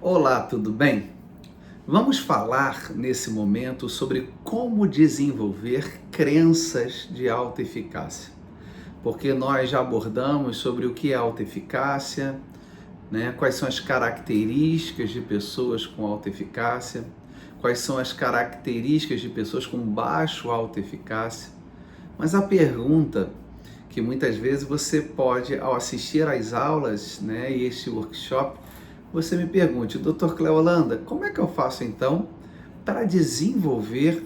Olá, tudo bem? Vamos falar nesse momento sobre como desenvolver crenças de alta eficácia. Porque nós já abordamos sobre o que é alta eficácia, né? Quais são as características de pessoas com alta eficácia, quais são as características de pessoas com baixo alta eficácia. Mas a pergunta que muitas vezes você pode, ao assistir às aulas, né, e este workshop, você me pergunte, Dr. Cleo Holanda, como é que eu faço então para desenvolver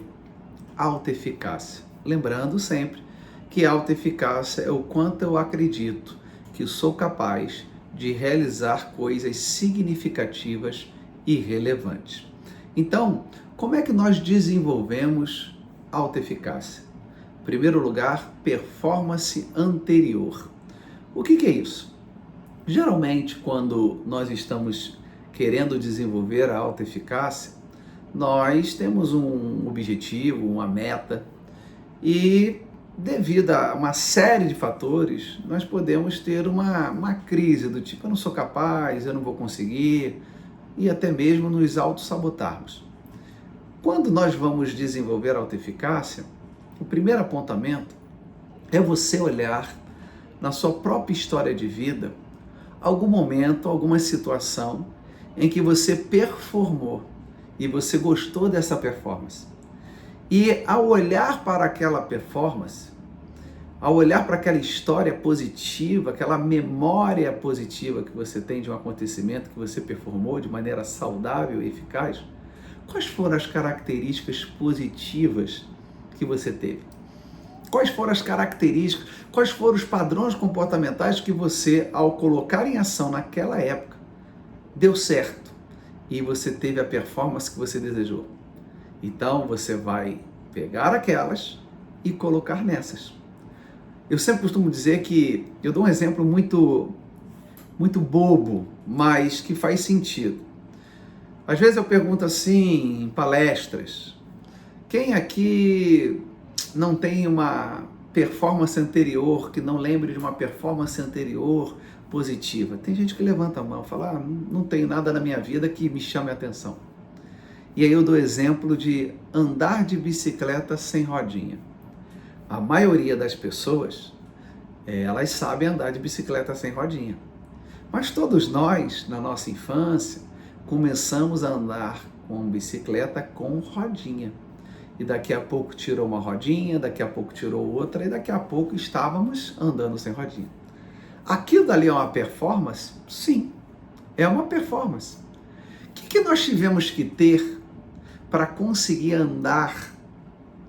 alta eficácia? Lembrando sempre que alta eficácia é o quanto eu acredito que sou capaz de realizar coisas significativas e relevantes. Então, como é que nós desenvolvemos alta eficácia? Em primeiro lugar, performance anterior. O que é isso? Geralmente, quando nós estamos querendo desenvolver a alta eficácia, nós temos um objetivo, uma meta, e devido a uma série de fatores, nós podemos ter uma crise do tipo, eu não sou capaz, eu não vou conseguir, e até mesmo nos auto-sabotarmos. Quando nós vamos desenvolver a alta eficácia, o primeiro apontamento é você olhar na sua própria história de vida algum momento, alguma situação em que você performou e você gostou dessa performance. E ao olhar para aquela performance, ao olhar para aquela história positiva, aquela memória positiva que você tem de um acontecimento que você performou de maneira saudável e eficaz, quais foram as características positivas que você teve? Quais foram as características, quais foram os padrões comportamentais que você, ao colocar em ação naquela época, deu certo e você teve a performance que você desejou? Então você vai pegar aquelas e colocar nessas. Eu sempre costumo dizer que, eu dou um exemplo muito bobo, mas que faz sentido. Às vezes eu pergunto assim, em palestras, quem aqui não tem uma performance anterior, que não lembre de uma performance anterior positiva? Tem gente que levanta a mão e fala, não tenho nada na minha vida que me chame a atenção. E aí eu dou exemplo de andar de bicicleta sem rodinha. A maioria das pessoas, elas sabem andar de bicicleta sem rodinha. Mas todos nós, na nossa infância, começamos a andar com bicicleta com rodinha. E daqui a pouco tirou uma rodinha, daqui a pouco tirou outra, e daqui a pouco estávamos andando sem rodinha. Aquilo dali é uma performance? Sim, é uma performance. O que nós tivemos que ter para conseguir andar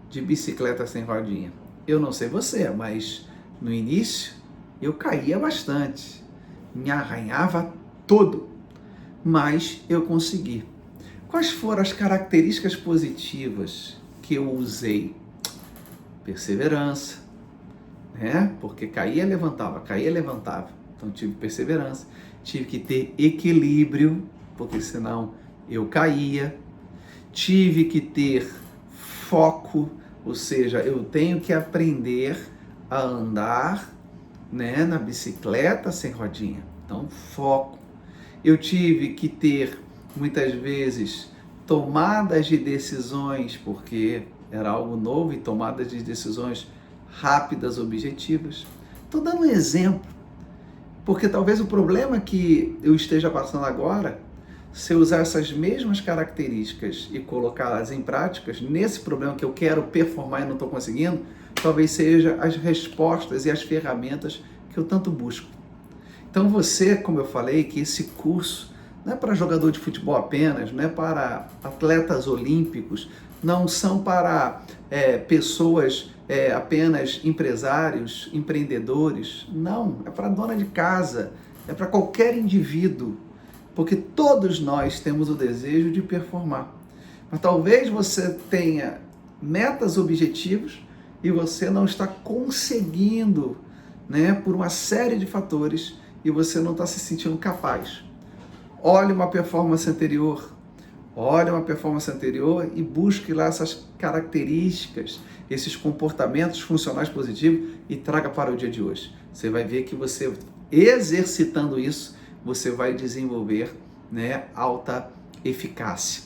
de bicicleta sem rodinha? Eu não sei você, mas no início eu caía bastante, me arranhava todo, mas eu consegui. Quais foram as características positivas que eu usei? Perseverança, né? Porque caía, levantava. Então tive perseverança, tive que ter equilíbrio, porque senão eu caía. Tive que ter foco, ou seja, eu tenho que aprender a andar, né, na bicicleta sem rodinha. Então, foco. Eu tive que ter, muitas vezes, tomadas de decisões, porque era algo novo, e tomadas de decisões rápidas, objetivas. Estou dando um exemplo, porque talvez o problema que eu esteja passando agora, se eu usar essas mesmas características e colocá-las em práticas, nesse problema que eu quero performar e não estou conseguindo, talvez seja as respostas e as ferramentas que eu tanto busco. Então você, como eu falei, que esse curso não é para jogador de futebol apenas, não é para atletas olímpicos, não são para pessoas apenas empresários, empreendedores, não, é para dona de casa, é para qualquer indivíduo, porque todos nós temos o desejo de performar. Mas talvez você tenha metas, objetivos, e você não está conseguindo, né, por uma série de fatores, e você não está se sentindo capaz. Olhe uma performance anterior e busque lá essas características, esses comportamentos funcionais positivos e traga para o dia de hoje. Você vai ver que você, exercitando isso, você vai desenvolver, né, alta eficácia.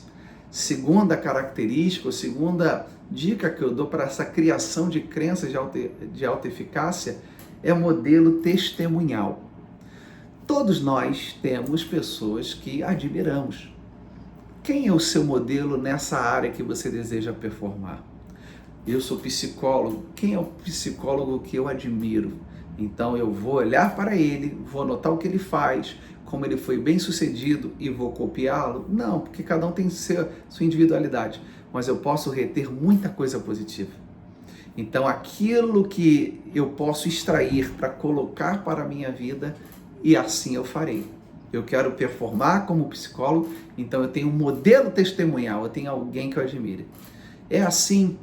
Segunda característica, ou segunda dica que eu dou para essa criação de crenças de alta eficácia é o modelo testemunhal. Todos nós temos pessoas que admiramos. Quem é o seu modelo nessa área que você deseja performar? Eu sou psicólogo. Quem é o psicólogo que eu admiro? Então eu vou olhar para ele, vou anotar o que ele faz, como ele foi bem sucedido e vou copiá-lo? Não, porque cada um tem sua individualidade, mas eu posso reter muita coisa positiva. Então aquilo que eu posso extrair para colocar para a minha vida, e assim eu farei. Eu quero performar como psicólogo, então eu tenho um modelo testemunhal, eu tenho alguém que eu admire. É assim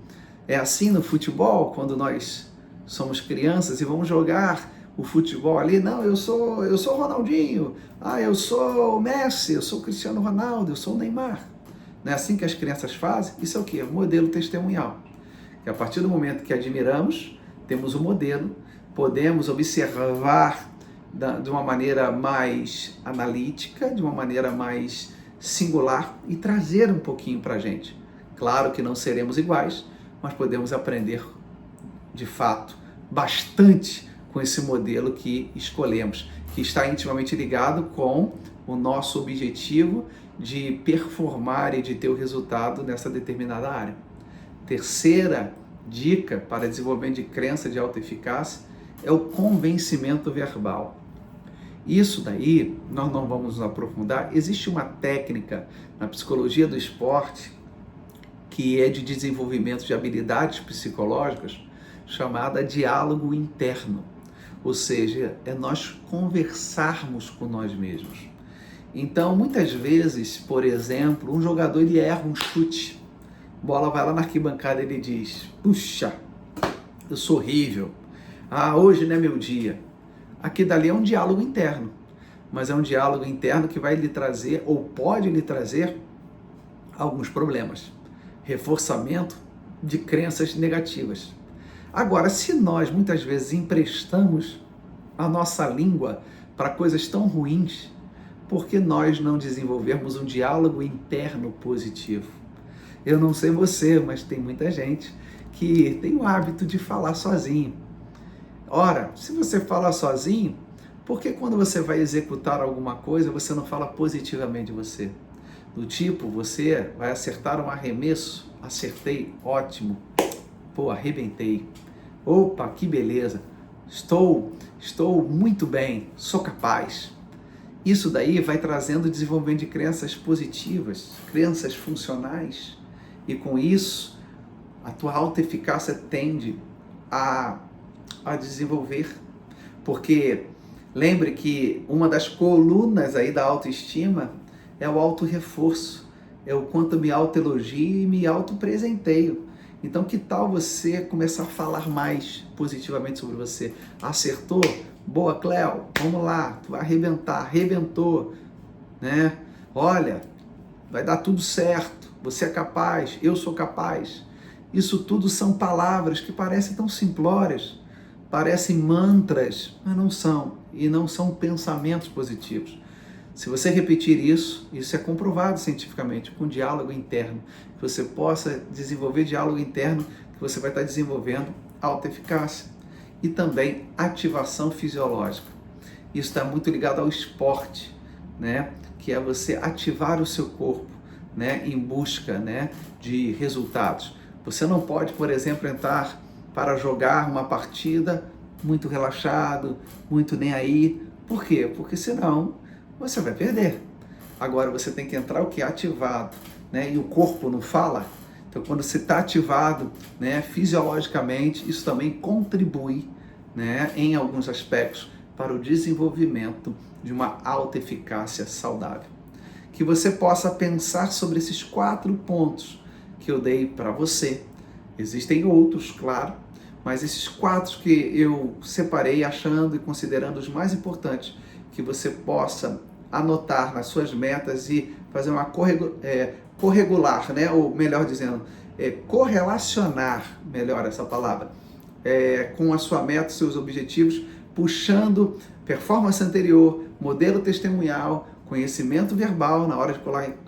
no futebol, quando nós somos crianças e vamos jogar o futebol ali. Não, eu sou o Ronaldinho, eu sou o Messi, eu sou o Cristiano Ronaldo, eu sou o Neymar. Não é assim que as crianças fazem? Isso é o quê? Modelo testemunhal. Que a partir do momento que admiramos, temos o modelo, podemos observar de uma maneira mais analítica, de uma maneira mais singular e trazer um pouquinho para a gente. Claro que não seremos iguais, mas podemos aprender, de fato, bastante com esse modelo que escolhemos, que está intimamente ligado com o nosso objetivo de performar e de ter o resultado nessa determinada área. Terceira dica para desenvolvimento de crença de alta eficácia é o convencimento verbal. Isso daí, nós não vamos nos aprofundar. Existe uma técnica na psicologia do esporte que é de desenvolvimento de habilidades psicológicas, chamada diálogo interno. Ou seja, é nós conversarmos com nós mesmos. Então, muitas vezes, por exemplo, um jogador ele erra um chute, a bola vai lá na arquibancada e ele diz: puxa, eu sou horrível, hoje não é meu dia. Aqui dali é um diálogo interno, mas é um diálogo interno que vai lhe trazer, ou pode lhe trazer, alguns problemas. Reforçamento de crenças negativas. Agora, se nós muitas vezes emprestamos a nossa língua para coisas tão ruins, por que nós não desenvolvermos um diálogo interno positivo? Eu não sei você, mas tem muita gente que tem o hábito de falar sozinho. Ora, se você fala sozinho, por que quando você vai executar alguma coisa, você não fala positivamente de você? Do tipo, você vai acertar um arremesso, acertei, ótimo, arrebentei, opa, que beleza, estou muito bem, sou capaz. Isso daí vai trazendo desenvolvimento de crenças positivas, crenças funcionais, e com isso, a tua alta eficácia tende a desenvolver, porque lembre que uma das colunas aí da autoestima é o auto-reforço, é o quanto me autoelogio e me auto-presenteio. Então, que tal você começar a falar mais positivamente sobre você? Acertou? Boa, Cléo, vamos lá, tu vai arrebentar, arrebentou, né? Olha, vai dar tudo certo, você é capaz, eu sou capaz. Isso tudo são palavras que parecem tão simplórias, parecem mantras, mas não são, e não são pensamentos positivos. Se você repetir isso é comprovado cientificamente, com diálogo interno, que você possa desenvolver diálogo interno, que você vai estar desenvolvendo alta eficácia. E também ativação fisiológica. Isso está muito ligado ao esporte, né? Que é você ativar o seu corpo, né? Em busca, né? De resultados. Você não pode, por exemplo, entrar para jogar uma partida muito relaxado, muito nem aí. Por quê? Porque senão você vai perder. Agora você tem que entrar o que? Ativado, né? E o corpo não fala. Então quando você está ativado, né, fisiologicamente, isso também contribui, né, em alguns aspectos para o desenvolvimento de uma alta eficácia saudável. Que você possa pensar sobre esses 4 pontos que eu dei para você. Existem outros, claro, mas esses 4 que eu separei achando e considerando os mais importantes, que você possa anotar nas suas metas e fazer uma corregular, né? Ou melhor dizendo, correlacionar, melhor essa palavra, com a sua meta, seus objetivos, puxando performance anterior, modelo testemunhal, conhecimento verbal na hora de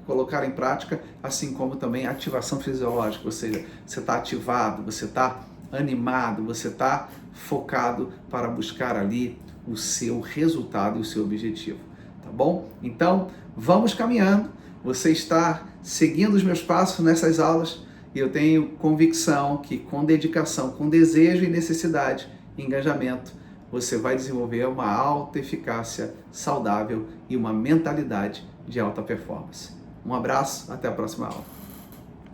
colocar em prática, assim como também ativação fisiológica, ou seja, você está ativado, você está animado, você está focado para buscar ali o seu resultado e o seu objetivo, tá bom? Então, vamos caminhando, você está seguindo os meus passos nessas aulas e eu tenho convicção que com dedicação, com desejo e necessidade, engajamento, você vai desenvolver uma alta eficácia saudável e uma mentalidade de alta performance. Um abraço, até a próxima aula.